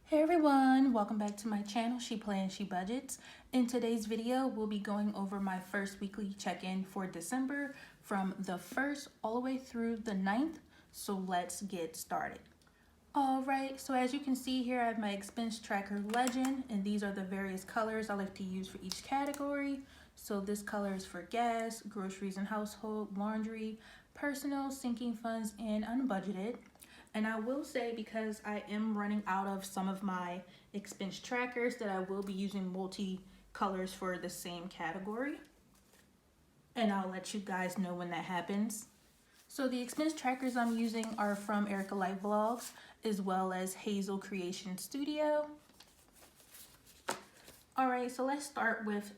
Hey everyone, welcome back to my channel, She Plans, She Budgets. In today's video, we'll be going over my first weekly check-in for December from the 1st all the way through the 9th. So let's get started. Alright, so as you can see here, I have my expense tracker legend, and these are the various colors I like to use for each category. So this color is for gas, groceries and household, laundry, personal, sinking funds, and unbudgeted. And I will say, because I am running out of some of my expense trackers, that I will be using multi-colors for the same category. And I'll let you guys know when that happens. So the expense trackers I'm using are from Erica Life Vlogs, as well as Hazel Creation Studio. Alright, so let's start with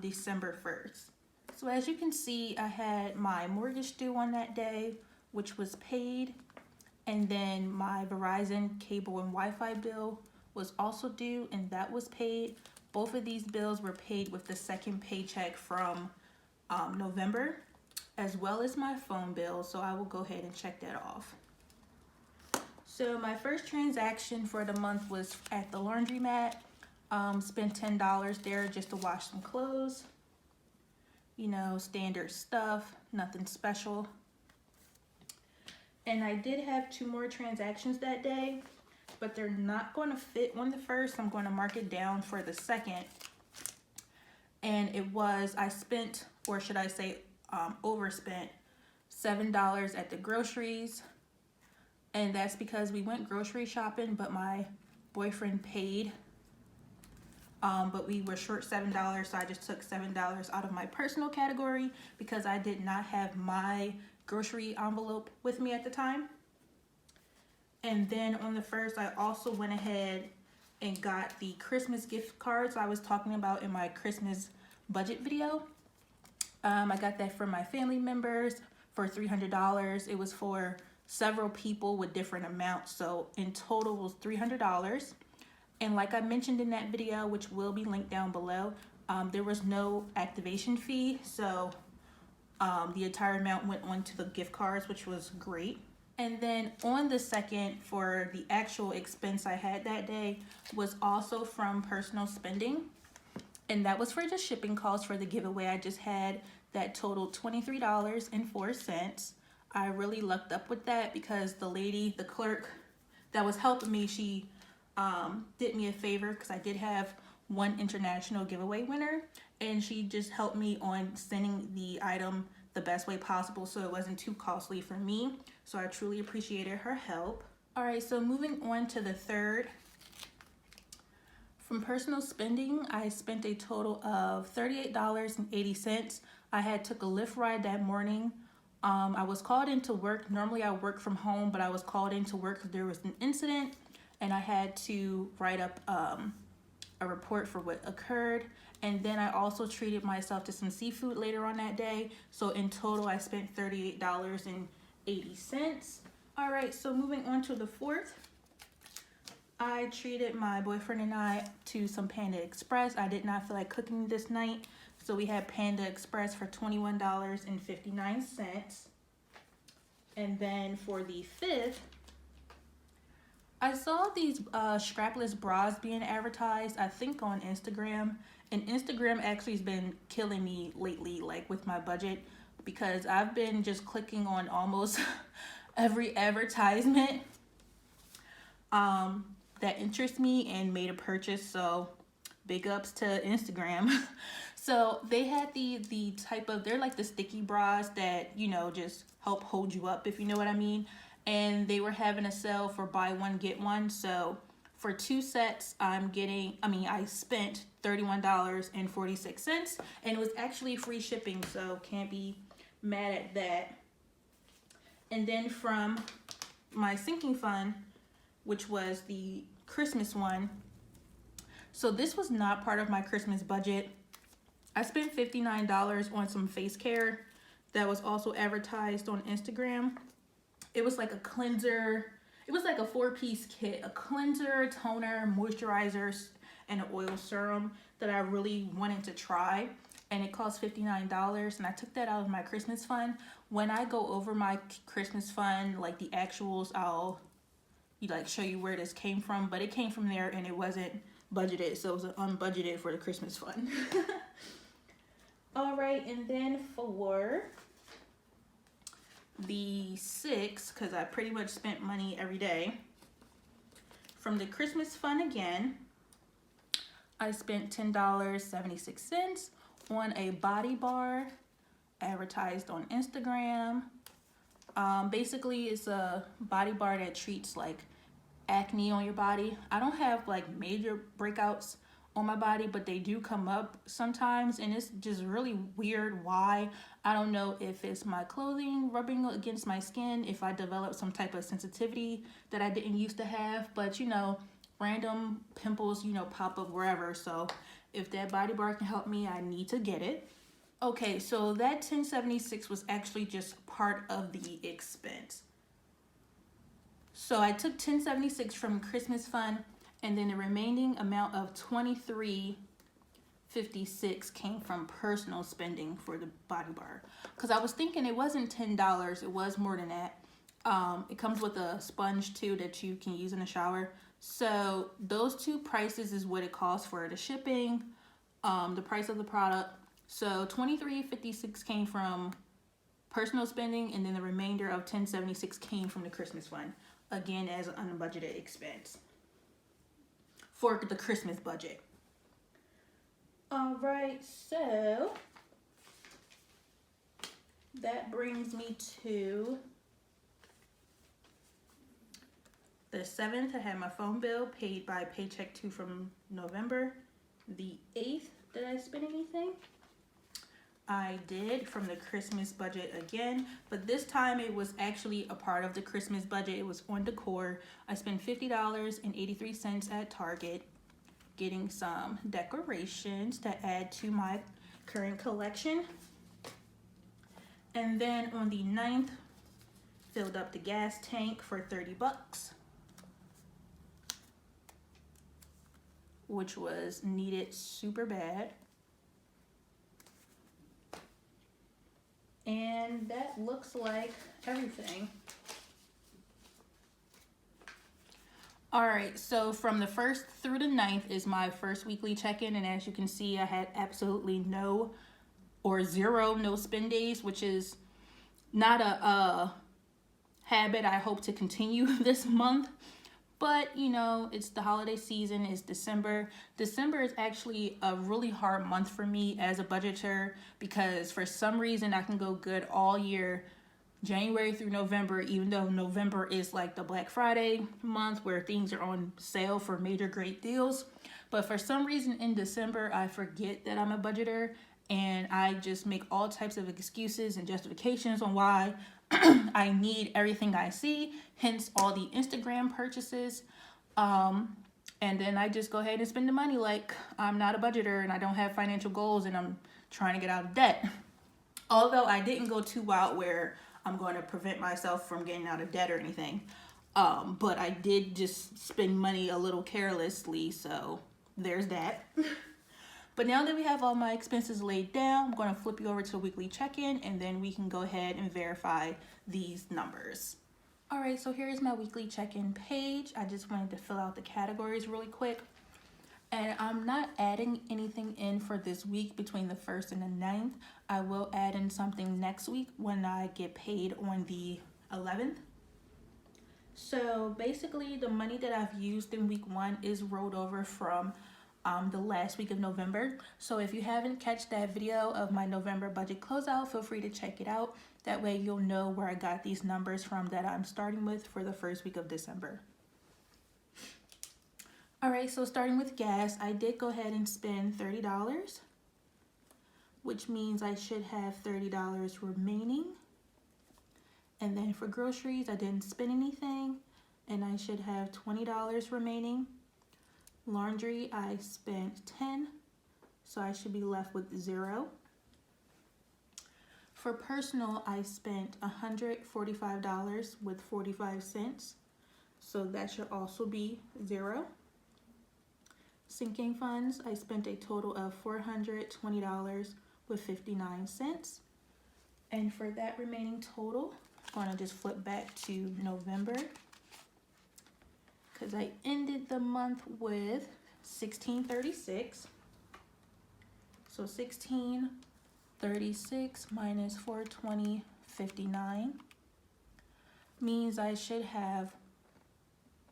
December 1st. So as you can see, I had my mortgage due on that day, which was paid. And then my Verizon cable and Wi-Fi bill was also due, and that was paid. Both of these bills were paid with the second paycheck from November, as well as my phone bill. So I will go ahead and check that off. So my first transaction for the month was at the laundromat. Spent $10 there just to wash some clothes. You know, standard stuff, nothing special. And I did have 2 more transactions that day, but they're not going to fit on the first. I'm going to mark it down for the second. And it was, I spent, or should I say overspent, $7 at the groceries. And that's because we went grocery shopping, but my boyfriend paid. But we were short $7, so I just took $7 out of my personal category because I did not have my grocery envelope with me at the time. And then on the first, I also went ahead and got the Christmas gift cards I was talking about in my Christmas budget video. I got that for my family members for $300. It was for several people with different amounts, so in total was $300. And like I mentioned in that video, which will be linked down below, there was no activation fee, so the entire amount went on to the gift cards, which was great. And then on the second, for the actual expense I had that day, was also from personal spending. And that was for the shipping costs for the giveaway I just had that totaled $23.04. I really lucked up with that because the lady, the clerk that was helping me, she did me a favor because I did have one international giveaway winner, and she just helped me on sending the item the best way possible so it wasn't too costly for me. So I truly appreciated her help. All right, so moving on to the third. From personal spending, I spent a total of $38.80. I took a Lyft ride that morning. I was called into work. Normally I work from home, but I was called into work because there was an incident and I had to write up a report for what occurred. And then I also treated myself to some seafood later on that day. So in total, I spent $38.80. All right, so moving on to the fourth. I treated my boyfriend and I to some Panda Express. I did not feel like cooking this night, so we had Panda Express for $21.59. And then for the fifth, I saw these strapless bras being advertised, I think on Instagram. And Instagram actually has been killing me lately, like with my budget, because I've been just clicking on almost every advertisement that interests me and made a purchase. So big ups to Instagram. So they had the type of, they're like the sticky bras that, you know, just help hold you up, if you know what I mean. And they were having a sale for buy one get one. So for 2 sets, I spent $31.46, and it was actually free shipping, so can't be mad at that. And then from my sinking fund, which was the Christmas one, so this was not part of my Christmas budget. I spent $59 on some face care that was also advertised on Instagram. It was like a cleanser. It was like a 4-piece kit, a cleanser, toner, moisturizer, and an oil serum that I really wanted to try. And it cost $59, and I took that out of my Christmas fund. When I go over my Christmas fund, like the actuals, I'll like show you where this came from, but it came from there and it wasn't budgeted, so it was unbudgeted for the Christmas fund. All right, and then for the 6th, because I pretty much spent money every day, from the Christmas fund again, I spent $10.76 on a body bar advertised on Instagram. Basically, it's a body bar that treats like acne on your body. I don't have like major breakouts on my body, but they do come up sometimes, and it's just really weird why. I don't know if it's my clothing rubbing against my skin, if I developed some type of sensitivity that I didn't used to have, but you know, random pimples, you know, pop up wherever. So if that body bar can help me, I need to get it. Okay, so that $10.76 was actually just part of the expense. So I took $10.76 from Christmas fund, and then the remaining amount of $23.56 came from personal spending for the body bar. Because I was thinking it wasn't $10, it was more than that. It comes with a sponge too that you can use in the shower. So those two prices is what it costs for the shipping, the price of the product. So $23.56 came from personal spending, and then the remainder of $10.76 came from the Christmas fund, again as an unbudgeted expense for the Christmas budget. All right, so that brings me to the 7th. I had my phone bill paid by paycheck 2 from November. The 8th, did I spend anything? I did, from the Christmas budget again, but this time it was actually a part of the Christmas budget. It was on decor. I spent $50.83 at Target getting some decorations to add to my current collection. And then on the 9th, filled up the gas tank for $30, which was needed super bad. And that looks like everything. All right, so from the 1st through the 9th is my first weekly check-in, and as you can see, I had absolutely no spend days, which is not a habit I hope to continue this month. But, you know, it's the holiday season, it's December. December is actually a really hard month for me as a budgeter, because for some reason I can go good all year, January through November, even though November is like the Black Friday month where things are on sale for major great deals. But for some reason in December, I forget that I'm a budgeter, and I just make all types of excuses and justifications on why I need everything I see, hence all the Instagram purchases. And then I just go ahead and spend the money like I'm not a budgeter and I don't have financial goals and I'm trying to get out of debt. Although I didn't go too wild where I'm going to prevent myself from getting out of debt or anything. But I did just spend money a little carelessly, so there's that. But now that we have all my expenses laid down, I'm going to flip you over to a weekly check-in, and then we can go ahead and verify these numbers. All right, so here's my weekly check-in page. I just wanted to fill out the categories really quick. And I'm not adding anything in for this week between the 1st and the 9th. I will add in something next week when I get paid on the 11th. So basically the money that I've used in week 1 is rolled over from the last week of November. So if you haven't catch that video of my November budget closeout, feel free to check it out. That way you'll know where I got these numbers from that I'm starting with for the first week of December. All right, so starting with gas, I did go ahead and spend $30, which means I should have $30 remaining. And then for groceries, I didn't spend anything, and I should have $20 remaining. Laundry, I spent $10, so I should be left with $0. For personal, I spent $145 with 45 cents, so that should also be $0. Sinking funds, I spent a total of $420 with 59 cents. And for that remaining total, I'm going to just flip back to November. because I ended the month with $16.36. So $16.36 minus $420.59 means I should have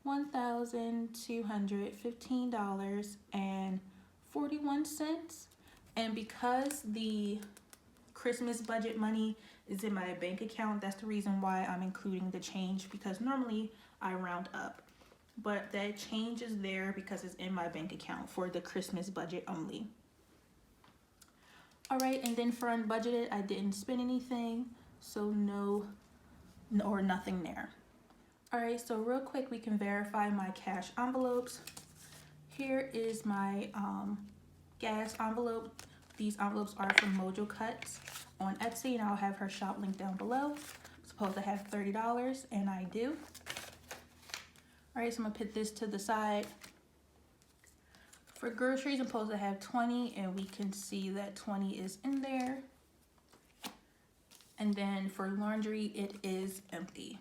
$1,215.41. And because the Christmas budget money is in my bank account, that's the reason why I'm including the change, because normally I round up. But that change is there because it's in my bank account for the Christmas budget only. All right, and then for unbudgeted, I didn't spend anything, so no or nothing there. All right, so real quick, we can verify my cash envelopes. Here is my gas envelope. These envelopes are from Mojo Cuts on Etsy, and I'll have her shop link down below. I'm supposed to have $30, and I do. All right, so I'm gonna put this to the side. For groceries, I'm supposed to have 20, and we can see that 20 is in there. And then for laundry, it is empty.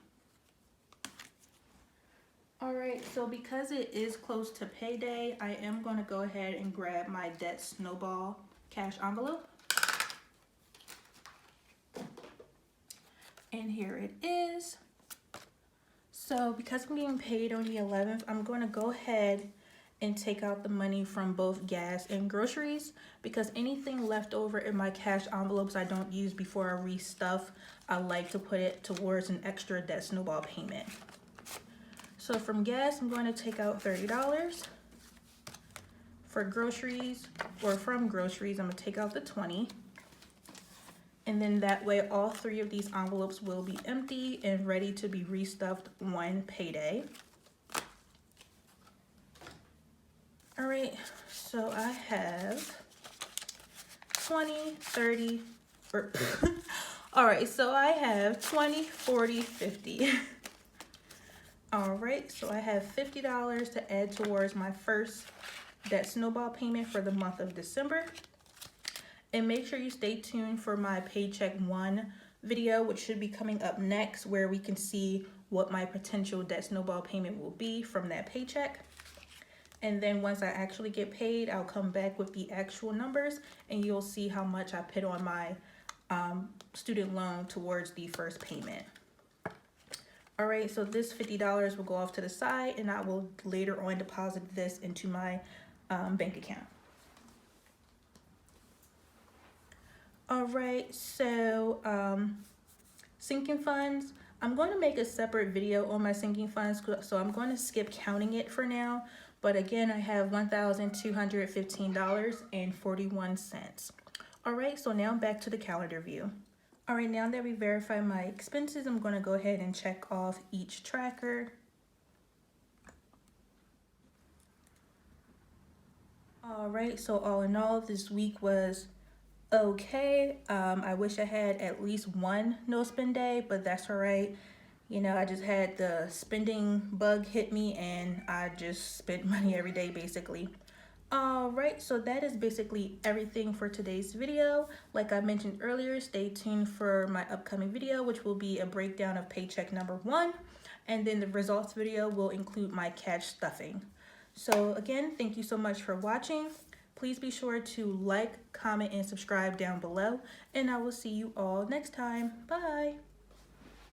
All right, so because it is close to payday, I am gonna go ahead and grab my Debt Snowball cash envelope. And here it is. So because I'm getting paid on the 11th, I'm gonna go ahead and take out the money from both gas and groceries, because anything left over in my cash envelopes I don't use before I restuff, I like to put it towards an extra Debt Snowball payment. So from gas, I'm going to take out $30. For groceries, or from groceries, I'm gonna take out the 20. And then that way, all three of these envelopes will be empty and ready to be restuffed on payday. All right, so I have 20, 30, or all right, so I have 20, 40, 50. All right, so I have $50 to add towards my first Debt Snowball payment for the month of December. And make sure you stay tuned for my Paycheck 1 video, which should be coming up next, where we can see what my potential Debt Snowball payment will be from that paycheck. And then once I actually get paid, I'll come back with the actual numbers, and you'll see how much I put on my student loan towards the first payment. All right, so this $50 will go off to the side, and I will later on deposit this into my bank account. All right, so sinking funds. I'm going to make a separate video on my sinking funds, so I'm going to skip counting it for now. But again, I have $1,215.41. All right, so now back to the calendar view. All right, now that we verified my expenses, I'm going to go ahead and check off each tracker. All right, so all in all, this week was okay. I wish I had at least one no spend day, but that's all right. You know, I just had the spending bug hit me, and I just spent money every day basically. All right, so that is basically everything for today's video. Like I mentioned earlier, stay tuned for my upcoming video, which will be a breakdown of paycheck number 1. And then the results video will include my cash stuffing. So again, thank you so much for watching. Please be sure to like, comment, and subscribe down below. And I will see you all next time. Bye.